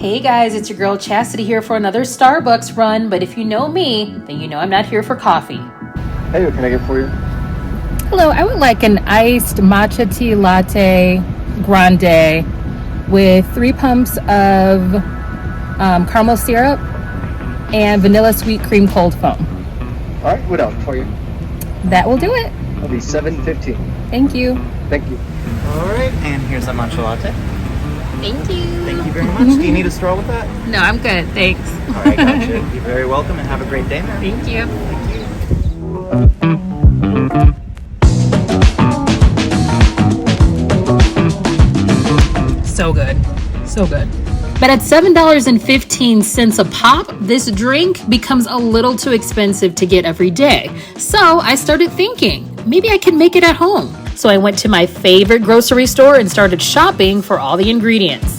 Hey guys, it's your girl Chastity here for another Starbucks run, but if you know me, then you know I'm not here for coffee. Hey, what can I get for you? Hello, I would like an iced matcha tea latte grande with 3 pumps of caramel syrup and vanilla sweet cream cold foam. All right, what else for you? That will do it. It'll be $7.15. Thank you. Thank you. All right, and here's a matcha latte. Thank you. Thank you very much. Do you need a straw with that? No, I'm good, thanks. All right, gotcha. You're very welcome, and have a great day, man. Thank you. So good. So good. But at $7.15 a pop, this drink becomes a little too expensive to get every day. So I started thinking, maybe I can make it at home. So I went to my favorite grocery store and started shopping for all the ingredients.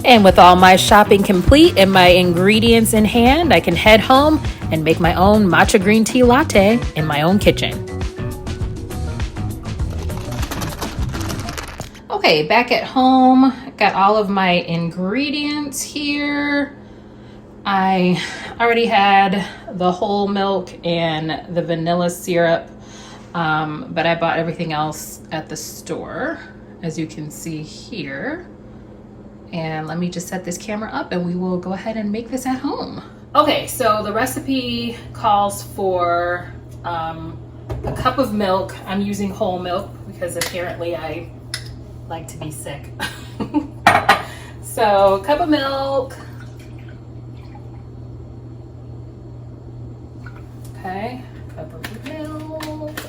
And with all my shopping complete and my ingredients in hand, I can head home and make my own matcha green tea latte in my own kitchen. Okay, back at home, got all of my ingredients here. I already had the whole milk and the vanilla syrup, but I bought everything else at the store, as you can see here. And let me just set this camera up and we will go ahead and make this at home. Okay, so the recipe calls for a cup of milk. I'm using whole milk because apparently I like to be sick. So, a cup of milk. Okay, cup of milk.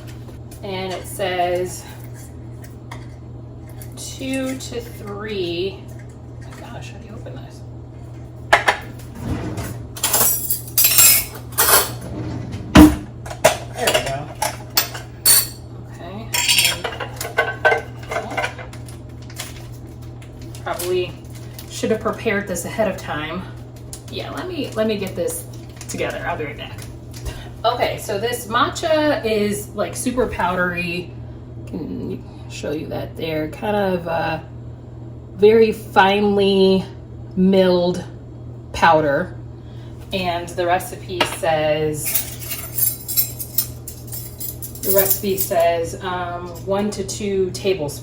And it says 2 to 3. Gosh, how do you open this? There we go. Okay. Probably should have prepared this ahead of time. Yeah, let me get this together. I'll be right back. Okay, so this matcha is like super powdery. Can show you that there. Kind of very finely milled powder, and the recipe says 1 to 2 teaspoons.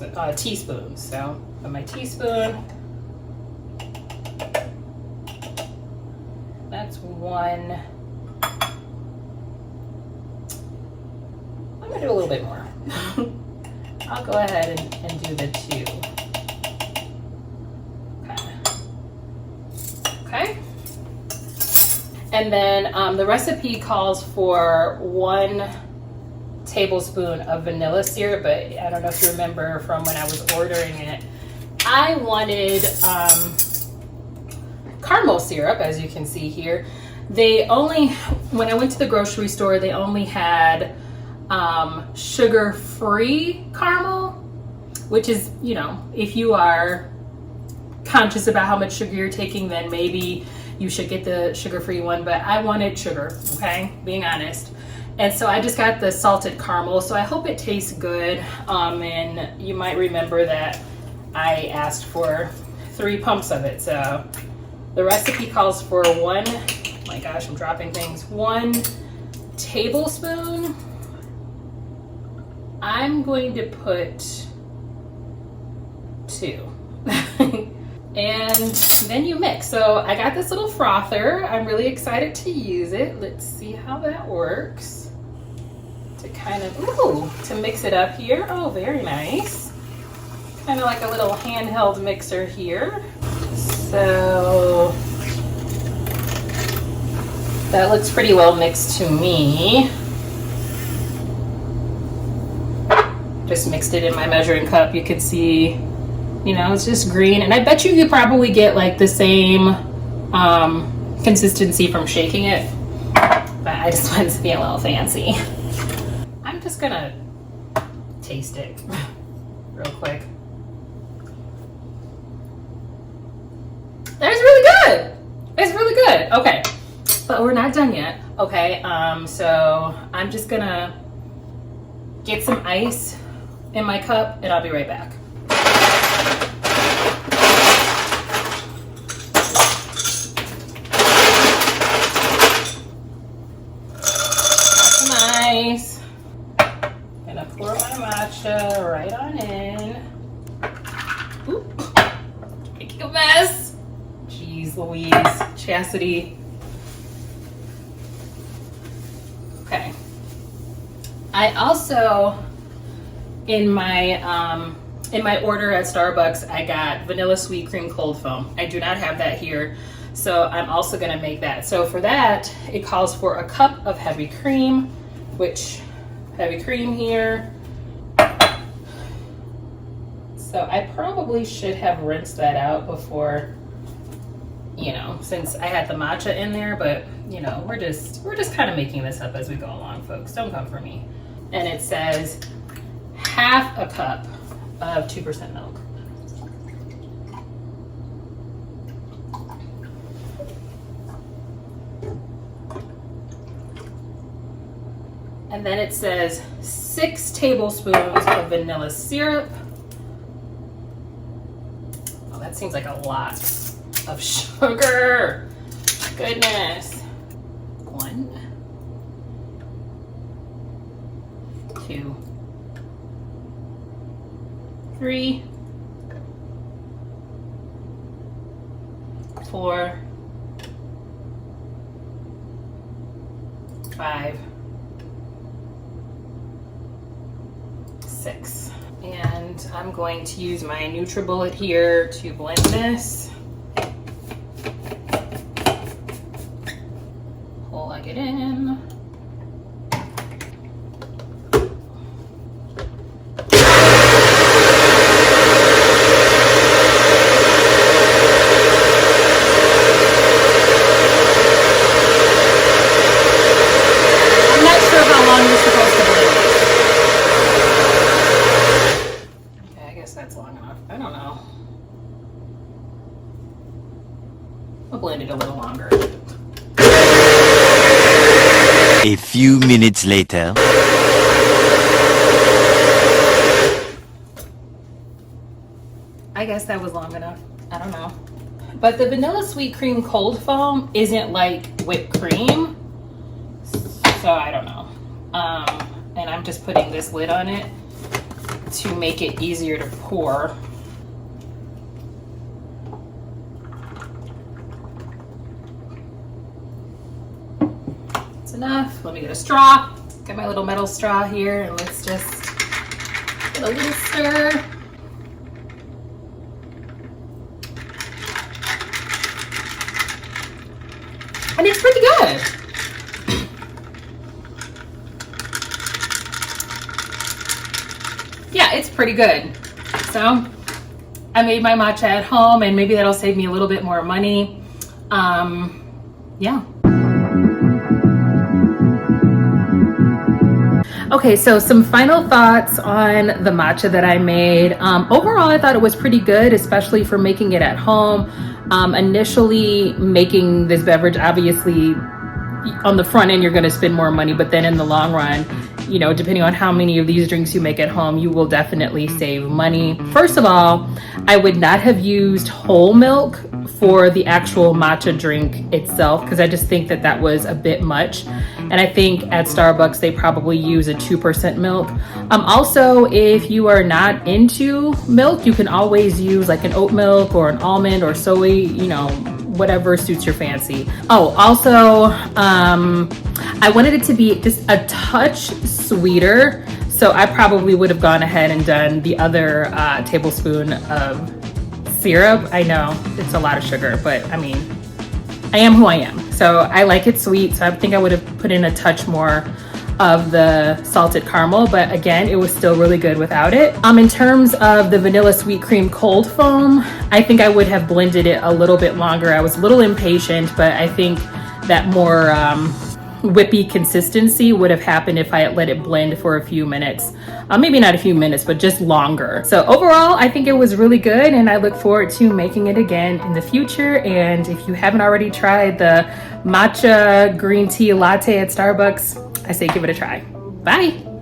So with my teaspoon, that's 1. I'm gonna do a little bit more. I'll go ahead and do the 2. Okay. And then the recipe calls for 1 tablespoon of vanilla syrup, but I don't know if you remember from when I was ordering it. I wanted caramel syrup, as you can see here. When I went to the grocery store, they only had sugar-free caramel, which is, you know, if you are conscious about how much sugar you're taking, then maybe you should get the sugar-free one, but I wanted sugar, okay, being honest. And so I just got the salted caramel, so I hope it tastes good. And you might remember that I asked for 3 pumps of it. So the recipe calls for 1, my my gosh, I'm dropping things. 1 tablespoon. I'm going to put 2. And then you mix. So I got this little frother. I'm really excited to use it. Let's see how that works. To kind of, ooh, to mix it up here. Oh, very nice. Kind of like a little handheld mixer here. So that looks pretty well mixed to me. Just mixed it in my measuring cup. You could see, you know, it's just green. And I bet you could probably get like the same consistency from shaking it. But I just wanted to be a little fancy. I'm just gonna taste it real quick. That's really good. It's really good. Okay, but we're not done yet. Okay, so I'm just gonna get some ice in my cup and I'll be right back. Some ice. Gonna pour my matcha right on in. Oop. Making a mess. Jeez Louise, Chastity. Okay. I also, in my order at Starbucks, I got vanilla sweet cream cold foam. I do not have that here, so I'm also gonna make that. So for that, it calls for a cup of heavy cream, which heavy cream here. So I probably should have rinsed that out before, you know, since I had the matcha in there, but you know, we're just kind of making this up as we go along, folks. Don't come for me. And it says half a cup of 2% milk. And then it says 6 tablespoons of vanilla syrup. Oh, that seems like a lot of sugar. Goodness. 1, 2, 3, 4, 5, 6. And I'm going to use my NutriBullet here to blend this. Plug it in. Blend it a little longer. A few minutes later. I guess that was long enough. I don't know. But the vanilla sweet cream cold foam isn't like whipped cream. So I don't know. And I'm just putting this lid on it to make it easier to pour. Enough. Let me get a straw. Get my little metal straw here and let's just get a little stir. And it's pretty good. Yeah, it's pretty good. So I made my matcha at home and maybe that'll save me a little bit more money. Yeah. Okay, so some final thoughts on the matcha that I made. Overall, I thought it was pretty good, especially for making it at home. Initially making this beverage, obviously on the front end, you're gonna spend more money, but then in the long run, you know, depending on how many of these drinks you make at home, you will definitely save money. First of all, I would not have used whole milk for the actual matcha drink itself, because I just think that that was a bit much. And I think at Starbucks, they probably use a 2% milk. Also, if you are not into milk, you can always use like an oat milk or an almond or soy, you know, whatever suits your fancy. Oh, also, I wanted it to be just a touch sweeter. So I probably would have gone ahead and done the other tablespoon of syrup. I know it's a lot of sugar, but I mean, I am who I am. So I like it sweet. So I think I would have put in a touch more of the salted caramel, but again, it was still really good without it. In terms of the vanilla sweet cream cold foam, I think I would have blended it a little bit longer. I was a little impatient, but I think that more whippy consistency would have happened if I had let it blend for a few minutes. Maybe not a few minutes, but just longer. So overall, I think it was really good, and I look forward to making it again in the future. And if you haven't already tried the matcha green tea latte at Starbucks, I say give it a try. Bye.